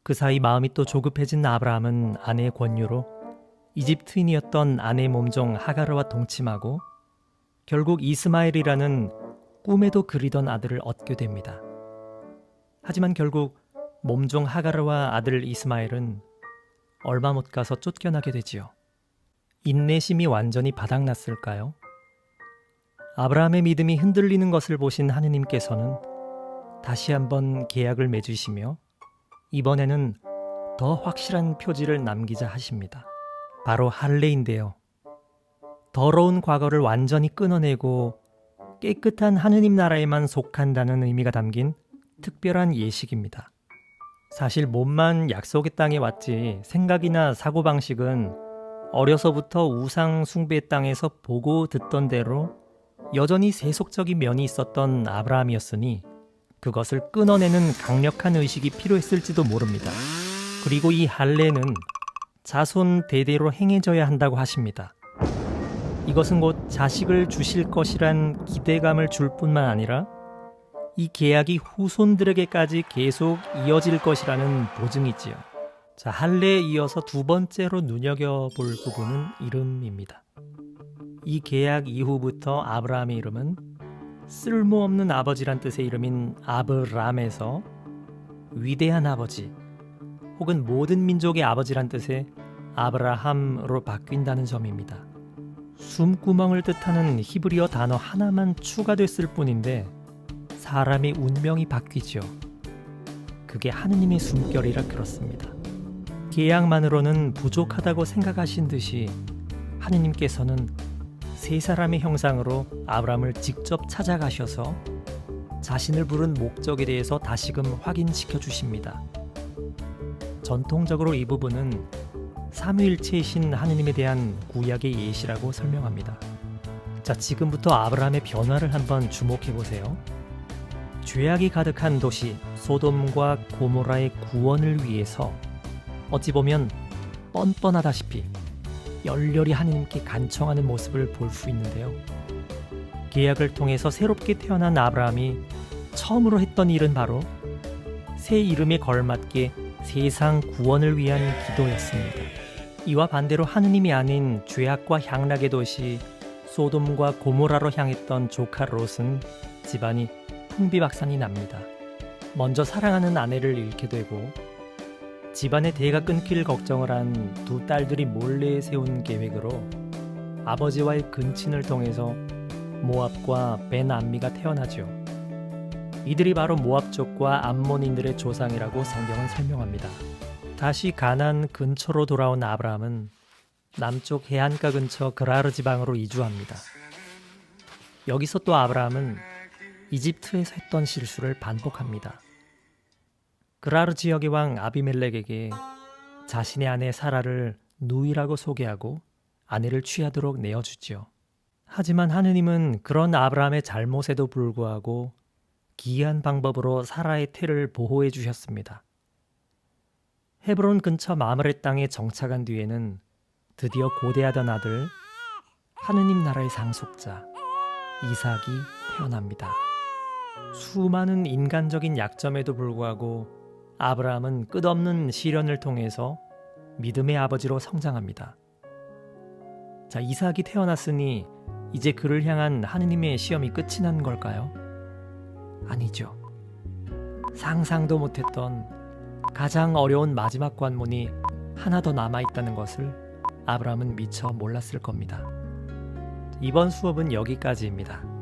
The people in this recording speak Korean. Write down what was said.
그 사이 마음이 또 조급해진 아브라함은 아내의 권유로 이집트인이었던 아내의 몸종 하가르와 동침하고 결국 이스마엘이라는 꿈에도 그리던 아들을 얻게 됩니다. 하지만 결국 몸종 하가르와 아들 이스마엘은 얼마 못 가서 쫓겨나게 되지요. 인내심이 완전히 바닥났을까요? 아브라함의 믿음이 흔들리는 것을 보신 하느님께서는 다시 한번 계약을 맺으시며 이번에는 더 확실한 표지를 남기자 하십니다. 바로 할례인데요. 더러운 과거를 완전히 끊어내고 깨끗한 하느님 나라에만 속한다는 의미가 담긴 특별한 예식입니다. 사실 몸만 약속의 땅에 왔지 생각이나 사고방식은 어려서부터 우상 숭배 땅에서 보고 듣던 대로 여전히 세속적인 면이 있었던 아브라함이었으니 그것을 끊어내는 강력한 의식이 필요했을지도 모릅니다. 그리고 이 할례는 자손 대대로 행해져야 한다고 하십니다. 이것은 곧 자식을 주실 것이란 기대감을 줄 뿐만 아니라 이 계약이 후손들에게까지 계속 이어질 것이라는 보증이지요. 자, 할례에 이어서 두 번째로 눈여겨볼 부분은 이름입니다. 이 계약 이후부터 아브라함의 이름은 쓸모없는 아버지란 뜻의 이름인 아브람에서 위대한 아버지 혹은 모든 민족의 아버지란 뜻의 아브라함으로 바뀐다는 점입니다. 숨구멍을 뜻하는 히브리어 단어 하나만 추가됐을 뿐인데 사람의 운명이 바뀌죠. 그게 하느님의 숨결이라 그렇습니다. 계약만으로는 부족하다고 생각하신 듯이 하느님께서는 세 사람의 형상으로 아브라함을 직접 찾아가셔서 자신을 부른 목적에 대해서 다시금 확인시켜 주십니다. 전통적으로 이 부분은 삼위일체이신 하느님에 대한 구약의 예시라고 설명합니다. 자, 지금부터 아브라함의 변화를 한번 주목해 보세요. 죄악이 가득한 도시 소돔과 고모라의 구원을 위해서 어찌 보면 뻔뻔하다시피 열렬히 하느님께 간청하는 모습을 볼 수 있는데요. 계약을 통해서 새롭게 태어난 아브라함이 처음으로 했던 일은 바로 새 이름에 걸맞게 세상 구원을 위한 기도였습니다. 이와 반대로 하느님이 아닌 죄악과 향락의 도시 소돔과 고모라로 향했던 조카 롯은 집안이 풍비박산이 납니다. 먼저 사랑하는 아내를 잃게 되고 집안의 대가 끊길 걱정을 한 두 딸들이 몰래 세운 계획으로 아버지와의 근친을 통해서 모압과 벤암미가 태어나죠. 이들이 바로 모압족과 암몬인들의 조상이라고 성경은 설명합니다. 다시 가나안 근처로 돌아온 아브라함은 남쪽 해안가 근처 그라르 지방으로 이주합니다. 여기서 또 아브라함은 이집트에서 했던 실수를 반복합니다. 그라르 지역의 왕 아비멜렉에게 자신의 아내 사라를 누이라고 소개하고 아내를 취하도록 내어주지요. 하지만 하느님은 그런 아브라함의 잘못에도 불구하고 기이한 방법으로 사라의 태를 보호해 주셨습니다. 헤브론 근처 마므레 땅에 정착한 뒤에는 드디어 고대하던 아들 하느님 나라의 상속자 이삭이 태어납니다. 수많은 인간적인 약점에도 불구하고 아브라함은 끝없는 시련을 통해서 믿음의 아버지로 성장합니다. 자, 이삭이 태어났으니 이제 그를 향한 하느님의 시험이 끝이 난 걸까요? 아니죠. 상상도 못했던 가장 어려운 마지막 관문이 하나 더 남아있다는 것을 아브라함은 미처 몰랐을 겁니다. 이번 수업은 여기까지입니다.